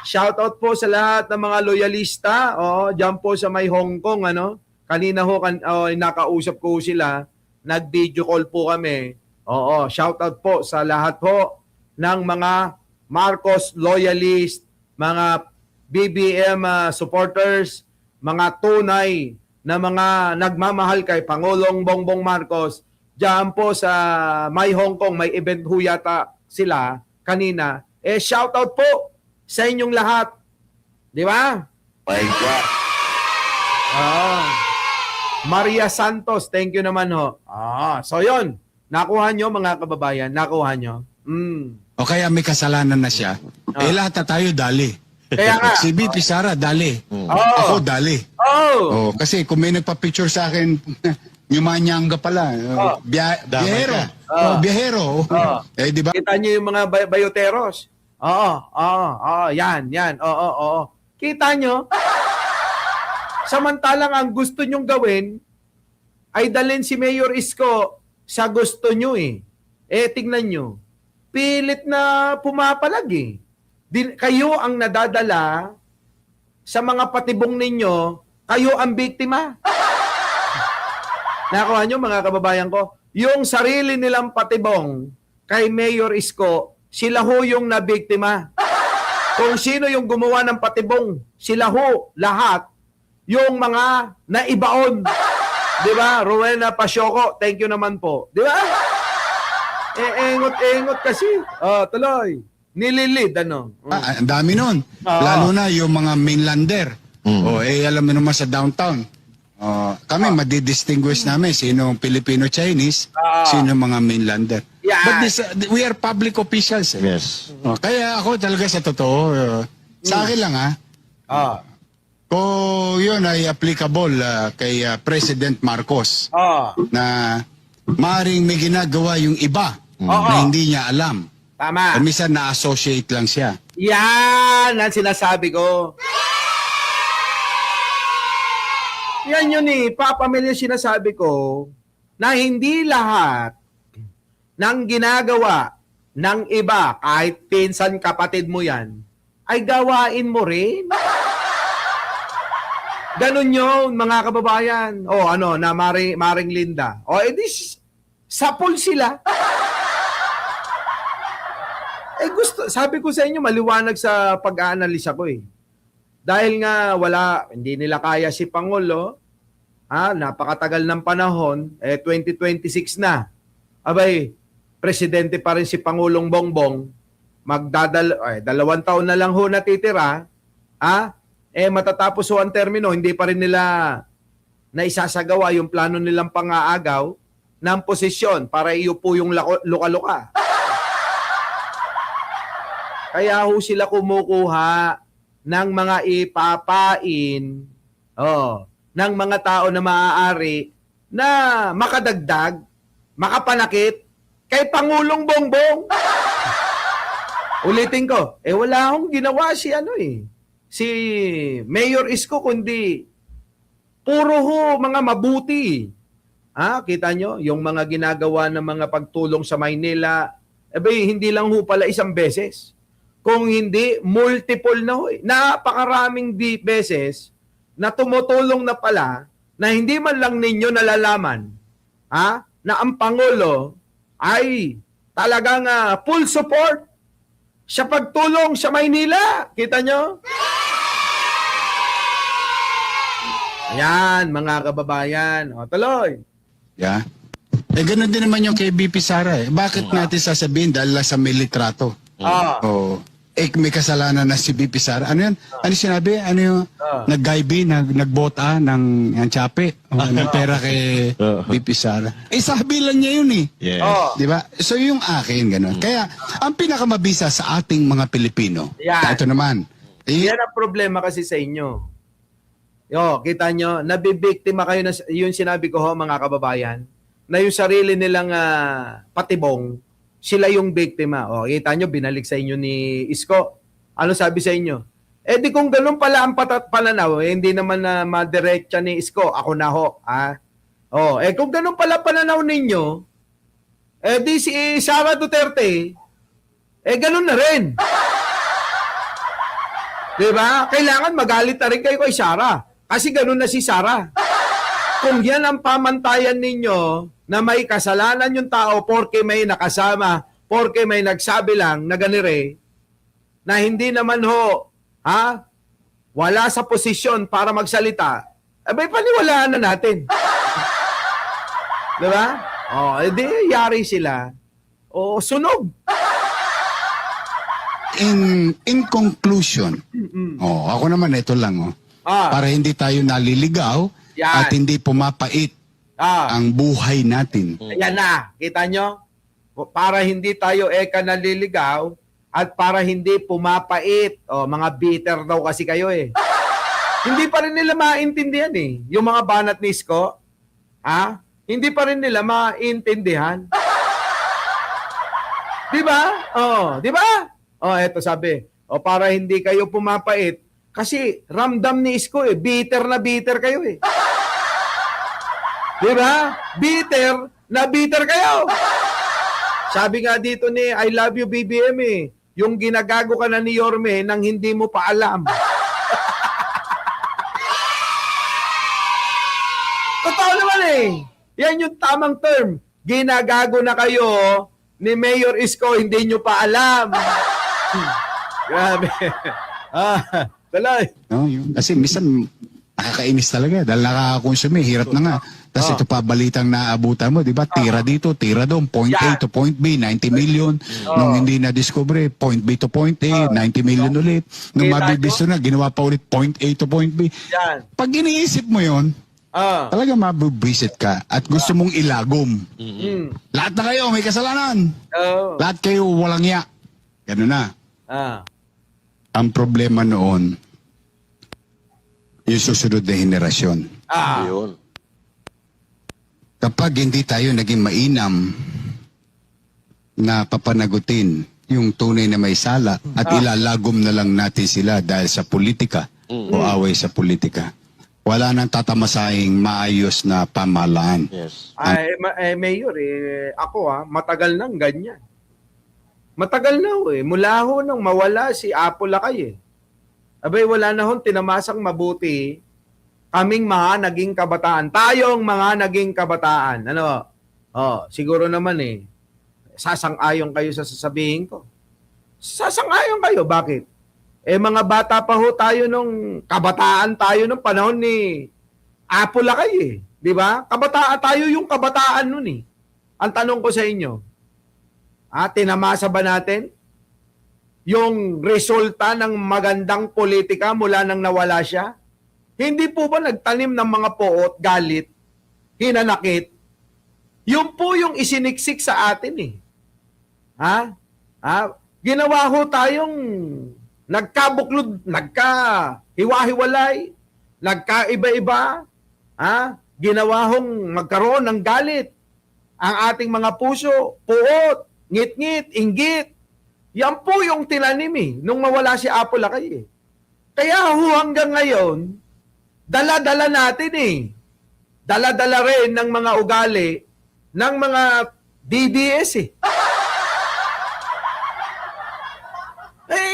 shout out po sa lahat ng mga loyalista. Diyan po sa may Hong Kong, Kanina ho, nakausap ko sila. Nag-video call po kami. Shout out po sa lahat po ng mga Marcos loyalist, mga BBM supporters, mga tunay na mga nagmamahal kay Pangulong Bongbong Marcos. Diyan po sa may Hong Kong, may event ho yata sila kanina. Shout out po sa inyong lahat. Di ba? My God. Maria Santos, thank you naman ho. So yon, nakuha nyo mga kababayan, nakuha nyo. O kaya may kasalanan na siya. Lahat na tayo dali. Kaya nga. Si BP Sara, dali. Ako, dali. Kasi kung may nagpa-picture sa akin, Nyumanyanga pala. Biyahero. Biyahero. Di ba? Kita nyo yung mga bayoteros. Yan. Kita nyo? Samantalang ang gusto nyong gawin ay dalhin si Mayor Isko sa gusto nyo tignan nyo. Pilit na pumapalag kayo ang nadadala sa mga patibong ninyo, kayo ang biktima. Nakuha nyo mga kababayan ko? Yung sarili nilang patibong kay Mayor Isko, sila ho yung nabiktima. Kung sino yung gumawa ng patibong, sila ho lahat yung mga naibaon. Di ba? Rowena Pasyoko, thank you naman po. Di ba? Engot kasi. Tuloy. nililid, ano? Ang dami nun. Oo. Lalo na yung mga mainlander. Alam mo naman sa downtown. Kami madidistinguish namin sinong Filipino-Chinese, sino mga mainlander. Yeah. But we are public officials. Yes. Kaya ako talaga sa totoo, sa akin lang kung yun ay applicable kay President Marcos na maaaring may ginagawa yung iba na hindi niya alam. Tama. Minsan na-associate lang siya. Yan ang sinasabi ko. Yan yun papamilya sinasabi ko na hindi lahat ng ginagawa ng iba, kahit pinsan kapatid mo yan, ay gawain mo rin. Ganun yun, mga kababayan. Na Maring Linda. Edi, sapul sila. Sabi ko sa inyo, maliwanag sa pag-aanalisa ko Dahil nga hindi nila kaya si Pangulo, napakatagal ng panahon, 2026 na. Abay, presidente pa rin si Pangulong Bongbong, 2 taon na lang ho natitira, matatapos ho ang termino, hindi pa rin nila naisasagawa yung plano nilang pang-aagaw ng posisyon para iupo yung luka-luka. Kaya ho sila kumukuha ng mga ipapain ng mga tao na maaari na makadagdag, makapanakit kay Pangulong Bongbong. Ulitin ko, wala akong ginawa si Mayor Isko, kundi puro ho mga mabuti. Kita nyo, yung mga ginagawa ng mga pagtulong sa Maynila, hindi lang ho pala isang beses. Kung hindi, multiple na ho. Napakaraming beses na tumutulong na pala na hindi man lang ninyo nalalaman na ang Pangulo ay talagang full support sa pagtulong sa Maynila. Kita nyo? Ayan, mga kababayan. Tuloy. Yeah. Ganun din naman yung kay BP Sara. Bakit natin sasabihin dahil sa may litrato? May kasalanan na si BP Sara. Ano yan? Ano sinabi? Ano yung nag-gaybi, nagbota ng Chape? Ng pera kay BP Sara. Sabi lang niya yun Yes. Di ba? So yung akin, ganun. Kaya, ang pinakamabisa sa ating mga Pilipino, ito naman. Yan ang problema kasi sa inyo. Kita nyo, nabibiktima kayo na yung sinabi ko mga kababayan, na yung sarili nilang patibong, sila yung biktima. Kita nyo, binalik sa inyo ni Isko. Ano sabi sa inyo? Di kung ganun pala ang pananaw, hindi naman na madiretsa ni Isko, ako na ho. Kung ganun pala pananaw ninyo, di si Sara Duterte, ganun na rin. Diba? Kailangan magalit na rin kayo kay Sara. Kasi ganun na si Sara. Kung yan ang pamantayan ninyo na may kasalanan yung tao porke may nakasama, porke may nagsabi lang na ganire, na hindi naman ho, wala sa posisyon para magsalita, paniwalaan na natin. Diba? Edi yari sila. Sunog. In conclusion, ako naman ito lang, para hindi tayo naliligaw at hindi pumapait ang buhay natin. Yan na, kita nyo? Para hindi tayo naliligaw at para hindi pumapait. Mga bitter daw kasi kayo Hindi pa rin nila maintindihan yung mga banat ni Isko. Hindi pa rin nila maintindihan. Diba? Diba? Eto sabi. Para hindi kayo pumapait. Kasi ramdam ni Isko bitter na bitter kayo Diba? Bitter na bitter kayo. Sabi nga dito ni I Love You BBM yung ginagago ka na ni Yorme nang hindi mo pa alam. Totoo naman Yan yung tamang term. Ginagago na kayo ni Mayor Isko, hindi nyo pa alam. Grabe. Tuloy. Kasi minsan nakakainis talaga dahil nakakakonsumi. Hirap na nga. Tapos ito pa balitang naabutan mo, di ba? Tira dito, tira doon, point A to point B, 90 million. Nung hindi na-discover, point B to point A, 90 million ulit. Nung Kita mabibisto na, ginawa pa ulit point A to point B. Yan. Pag iniisip mo yon, talaga mabubwisit ka at gusto mong ilagom. Lahat na kayo may kasalanan. Lahat kayo walang ya. Ganun na. Ang problema noon, yung susunod na henerasyon. Yun. Kapag hindi tayo naging mainam na papanagutin yung tunay na may sala at ilalagom na lang natin sila dahil sa politika o away sa politika, wala nang tatamasahing maayos na pamahalaan. Yes. Mayor, ako matagal nang ganyan. Matagal na mula ho nang mawala si Apo Lakay Abay, wala na hong tinamasang mabuti kaming mga naging kabataan. Tayong mga naging kabataan. Ano? Siguro naman sasang-ayon kayo sa sasabihin ko. Sasang-ayon kayo. Bakit? Mga bata pa ho tayo nung kabataan tayo nung panahon ni Apo Lakay Di ba? Kabataan tayo yung kabataan nun Ang tanong ko sa inyo, tinamasa ba natin yung resulta ng magandang politika mula nang nawala siya? Hindi po ba nagtanim ng mga poot, galit, hinanakit? Yun po yung isiniksik sa atin Ginawa ho tayong nagkabuklod, nagkahiwa-hiwalay, nagkaiba-iba, ginawa hong magkaroon ng galit ang ating mga puso, puot, ngit-ngit, inggit. Yan po yung tinanim nung mawala si Apo Lakay Kaya hanggang ngayon, dala-dala natin Dala-dala rin ng mga ugali ng mga DDS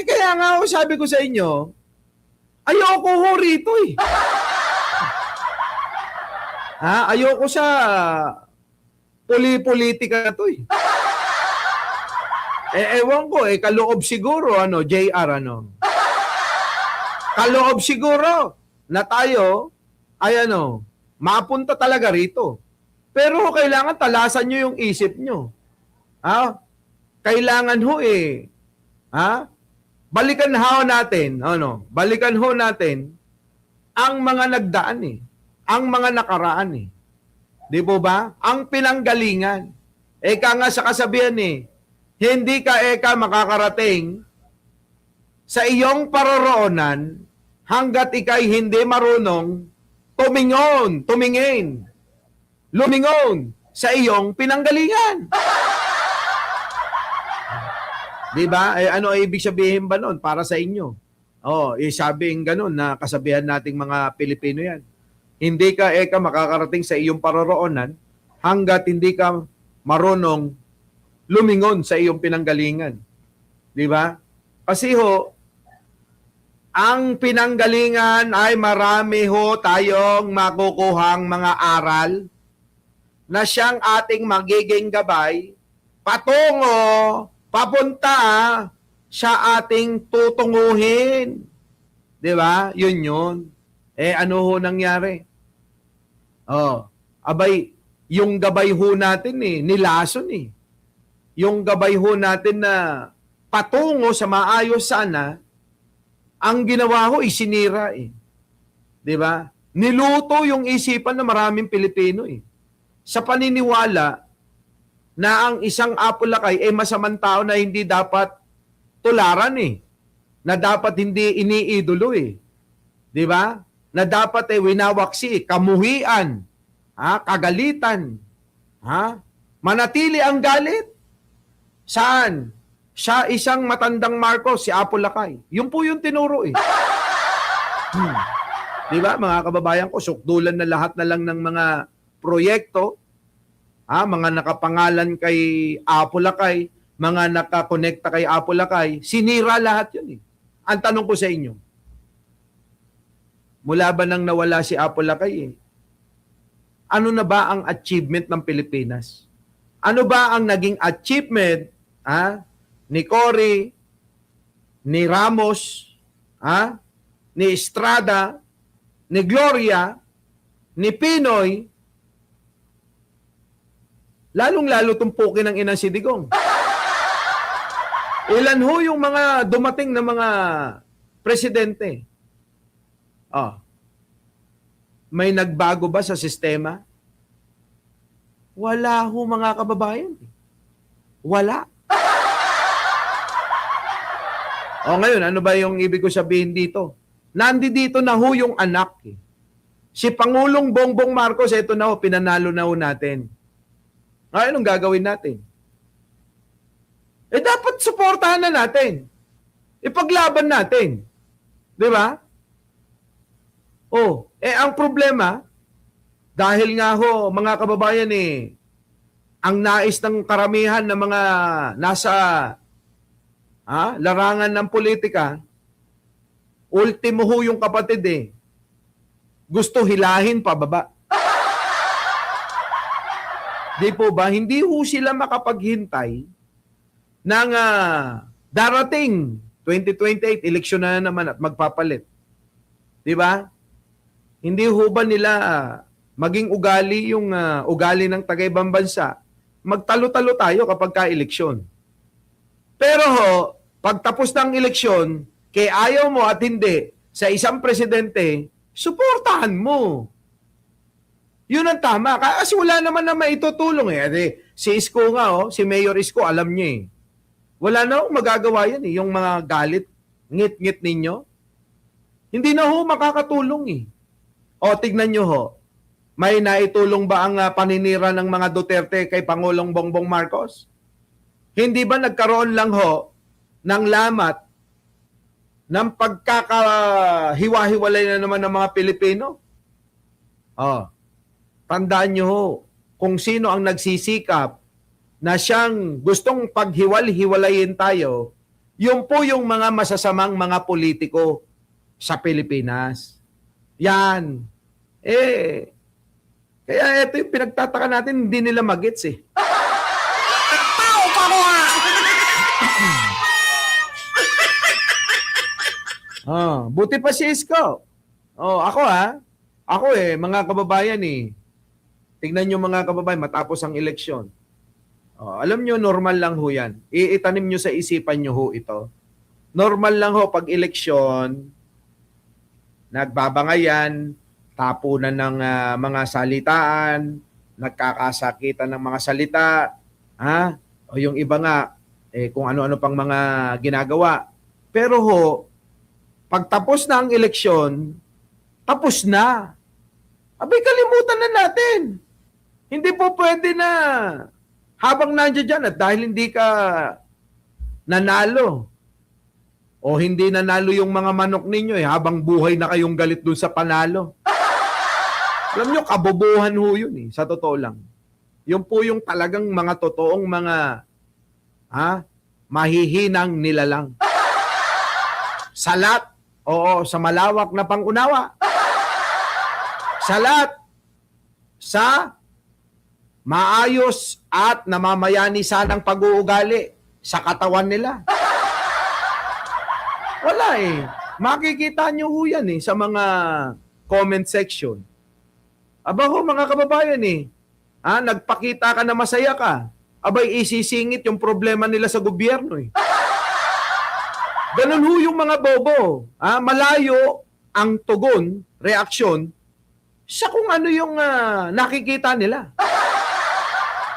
Kaya nga sabi ko sa inyo, ayoko ho rito Ayoko sa politika na to ewan ko kaloob siguro JR kaloob siguro na tayo ay mapunta talaga rito. Pero kailangan talasan nyo yung isip nyo. Kailangan ho balikan ho natin, balikan ho natin ang mga nagdaan ang mga nakaraan Di po ba? Ang pinanggalingan. Eka nga sa kasabihan hindi ka makakarating sa iyong paroroonan hanggat ikay hindi marunong tumingin, lumingon sa iyong pinanggalingan. Di ba? Ano ibig sabihin ba nun para sa inyo? Sabing ganun na kasabihan nating mga Pilipino yan. Hindi ka makakarating sa iyong paroroonan hanggat hindi ka marunong lumingon sa iyong pinanggalingan. Di ba? Kasi ang pinanggalingan ay marami tayong makukuhang mga aral na siyang ating magiging gabay patungo, papunta sa ating tutunguhin. Di ba? Yun. Ano nangyari? Abay, yung gabay natin nilason Yung gabay natin na patungo sa maayos sana, ang ginawa isinira Di ba? Niluto yung isipan ng maraming Pilipino Sa paniniwala na ang isang Apo Lakay masamang tao na hindi dapat tularan Na dapat hindi iniidolo Di ba? Na dapat winawaksi, kamuhian, kagalitan, manatili ang galit. Saan? Sa isang matandang Marcos, si Apo Lakay. Yun po yung tinuro Di ba, mga kababayan ko, sukdulan na lahat na lang ng mga proyekto, mga nakapangalan kay Apo Lakay, mga nakakonekta kay Apo Lakay, sinira lahat yun Ang tanong ko sa inyo, mula ba nang nawala si Apo Lakay ano na ba ang achievement ng Pilipinas? Ano ba ang naging achievement ni Cory, ni Ramos, ni Estrada, ni Gloria, ni Pinoy, lalong-lalo tumpukin ng inang si Digong. Ilan ho yung mga dumating na mga presidente? May nagbago ba sa sistema? Wala ho mga kababayan. Wala. Ngayon, ano ba yung ibig ko sabihin dito? Nandito na ho yung anak. Si Pangulong Bongbong Marcos, ito na ho, pinanalo na ho natin. Ngayon, anong gagawin natin? Dapat suportahan na natin. Ipaglaban natin. Di ba? Ang problema, dahil nga ho, mga kababayan ang nais ng karamihan ng mga nasa larangan ng politika, ultimo ho yung kapatid gusto hilahin pababa. Di po ba? Hindi ho sila makapaghintay ng darating 2028, eleksyon na naman at magpapalit. Di ba? Hindi ho ba nila maging ugali yung ugali ng tagaibang bansa? Magtalo-talo tayo kapag ka-eleksyon. Pero pagtapos ng eleksyon, kaya ayaw mo at hindi sa isang presidente, suportahan mo. Yun ang tama. Kasi wala naman na maitutulong si Isko nga, si Mayor Isko, alam niya Wala na akong magagawa yan yung mga galit, ngit-ngit ninyo. Hindi na ho makakatulong tignan nyo may naitulong ba ang paninira ng mga Duterte kay Pangulong Bongbong Marcos? Hindi ba nagkaroon lang ng lamat ng pagkakahiwa-hiwalay na naman ng mga Pilipino? Tandaan nyo kung sino ang nagsisikap na siyang gustong paghiwal-hiwalayin tayo, yun po yung mga masasamang mga politiko sa Pilipinas. Yan. Kaya ito yung pinagtataka natin, hindi nila magets Tao ka kaya. Buti pa si Isko. Ako Ako mga kababayan tignan nyo mga kababayan, matapos ang eleksyon. Alam nyo, normal lang ho yan. Itanim nyo sa isipan nyo ho ito. Normal lang ho pag eleksyon, nagbabangayan, tapunan ng mga salitaan, nagkakasakitan ng mga salita, o yung iba nga, kung ano-ano pang mga ginagawa. Pero pagtapos na ang eleksyon, tapos na. Abay, kalimutan na natin. Hindi po pwede na habang nandiyan dyan at dahil hindi ka nanalo o hindi nanalo yung mga manok ninyo habang buhay na kayong galit dun sa panalo. Alam nyo, kabobohan ho yun sa totoo lang. Yun po yung talagang mga totoong mga mahihinang nilalang. Salat, sa malawak na pangunawa. Salat sa maayos at namamayani sanang pag-uugali sa katawan nila. Wala Makikita nyo ho yan sa mga comment section. Aba mga kababayan nagpakita ka na masaya ka. Abay, isisingit yung problema nila sa gobyerno Ganun ho yung mga bobo. Malayo ang tugon, reaksyon, sa kung ano yung nakikita nila.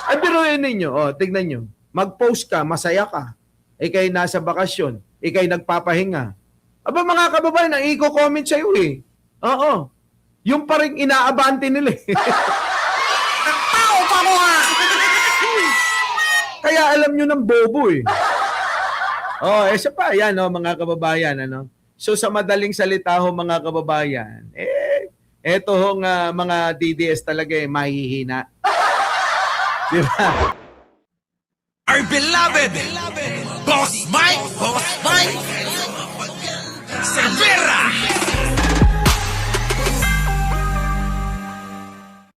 Ay, biruin ninyo. Tignan nyo. Mag-post ka, masaya ka. Ikay nasa bakasyon. Ikay nagpapahinga. Aba mga kababayan, ang i-comment sa'yo Oo. Yung pa rin inaabante nila Tao ka kaya. Kaya alam nyo ng bobo isa pa, yan mga kababayan. So sa madaling salita mga kababayan, eto mga DDS talaga mahihina. Diba? Our beloved Boss Mike